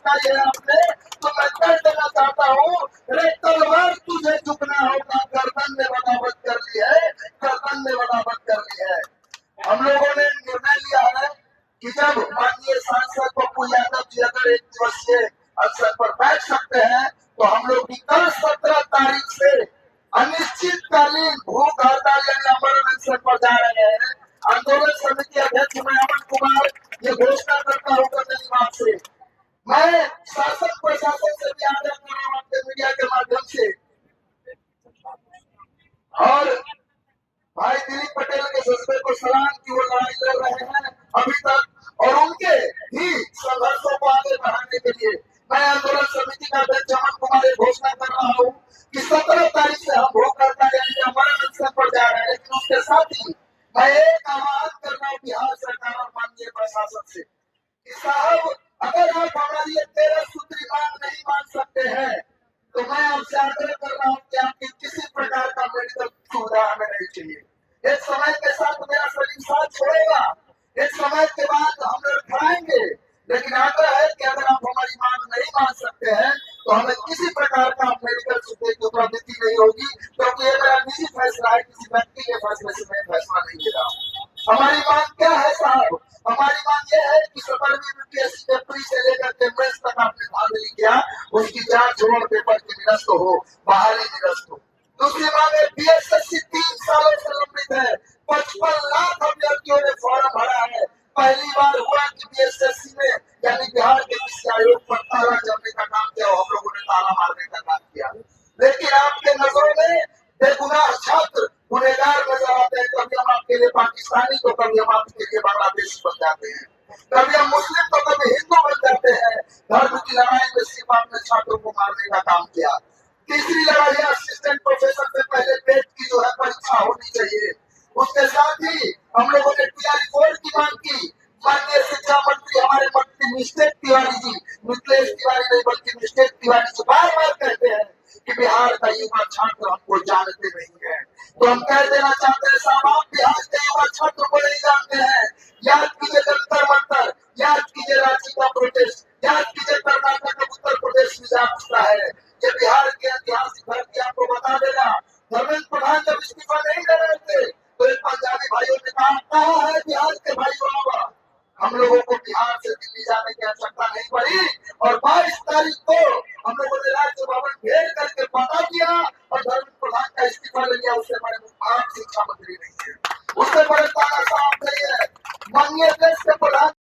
बताई है आपने, तो मैं कर देना चाहता हूँ। अरे तलवार तुझे झुकना होगा, गर्दन ने बगावत कर ली है, गर्दन ने बगावत कर ली है। हम लोगों ने निर्णय लिया है कि जब माननीय सांसद पप्पू यादव जी अगर एक दिवसीय अवसर पर बैठ सकते हैं, तो हम लोग भी कल 17 तारीख से अनिश्चितकालीन भूख हड़ताल यानी अमर अनशन पर जा रहे हैं। आंदोलन समिति अध्यक्ष मैं अमन कुमार ये घोषणा करता हूँ धन्यवाद से। मैं शासन प्रशासन से भी आग्रह कर रहा हूँ आपके मीडिया के माध्यम से, और भाई दिलीप पटेल के जज्बे को सलाम की वो लड़ाई लड़ रहे हैं अभी तक, और उनके ही संघर्षों को आगे बढ़ाने के लिए मैं आंदोलन समिति का अध्यक्ष अमन कुमार घोषणा कर रहा हूँ कि 17 तारीख से हम भूख हड़ताल यानी अमर अनशन पर जा रहे हैं। लेकिन उसके साथ ही मैं एक आह्वान कर रहा हूँ बिहार सरकार और माननीय प्रशासन से कि साहब अगर आप हमारी 13 सूत्री मांग नहीं मान सकते हैं, तो मैं आपसे आग्रह कर रहा हूँ कि आपकी किसी प्रकार का मेडिकल सुविधा हमें नहीं चाहिए। एक समय के साथ मेरा शरीर साथ छोड़ेगा, एक समय के बाद हम लोग खाएंगे, लेकिन आग्रह है कि अगर आप हमारी मांग नहीं मान सकते हैं, तो हमें किसी प्रकार का मेडिकल सुविधा की उपलब्धि नहीं होगी, क्योंकि ये मेरा निजी फैसला है, किसी व्यक्ति के फैसले से मैं फैसला नहीं ले रहा हूँ। हमारी मांग क्या है साहब? हमारी मांग यह है कि 17वीं यूपीएससी के प्री से लेकर के मेंस तक आपने भाग नहीं किया, उसकी जांच जोड़ पेपर की निरस्त हो, बहाली निरस्त हो। दूसरी मांग है बीएसएससी 3 सालों से लंबित है, 55 लाख अभ्यर्थियों ने फॉर्म भरा है। पहली बार हुआ कि बीएसएससी में यानी बिहार के किसी आयोग पर ताला जमने का काम किया, हम लोगों ने ताला मारने का काम किया। लेकिन आपके नजरों में बेगुनाह छात्र गुनहगार नजर आते हैं। कभी हम आपके लिए पाकिस्तानी, तो कभी हम आपके लिए बांग्लादेशी बन जाते हैं, कभी हम मुस्लिम तो कभी हिंदू बन जाते हैं। धर्म की लड़ाई में सिर्फ आपने छात्रों को मारने का काम किया। तीसरी लड़ाई है असिस्टेंट प्रोफेसर से पहले टेट की जो है परीक्षा होनी चाहिए। उसके साथ ही हम लोगों ने टीआरई बोर्ड की मांग की। माननीय शिक्षा मंत्री हमारे मंत्री मिस्टेक तिवारी जी, मिथिलेश तिवारी नहीं बल्कि मिस्टेक तिवारी जी बार बार कहते हैं कि बिहार का युवा छात्र हमको जानते नहीं है। तो हम कह देना चाहते हैं साहब, आप बिहार के युवा छात्र को नहीं जानते हैं। याद कीजिए जंतर मंतर, याद कीजिए रांची का प्रोटेस्ट, याद कीजिए कर्नाटक का उत्तर प्रदेश में जा है। ये बिहार के ऐतिहासिक भर्ती आपको बता देगा। धर्मेंद्र प्रधान जब इस्तीफा नहीं दे रहे थे, तो एक पंजाबी भाइयों ने कहा है बिहार के भाइयों आवा। हम लोगों को बिहार से दिल्ली जाने की आवश्यकता नहीं पड़ी, और 22 तारीख को हम लोगों ने राज्य भवन घेर करके पता किया, और धर्मेंद्र प्रधान का इस्तीफा ले लिया। उससे बड़े आप शिक्षा मंत्री नहीं है, उससे बड़े तानाशाह नहीं है। माननीय देश के प्रधान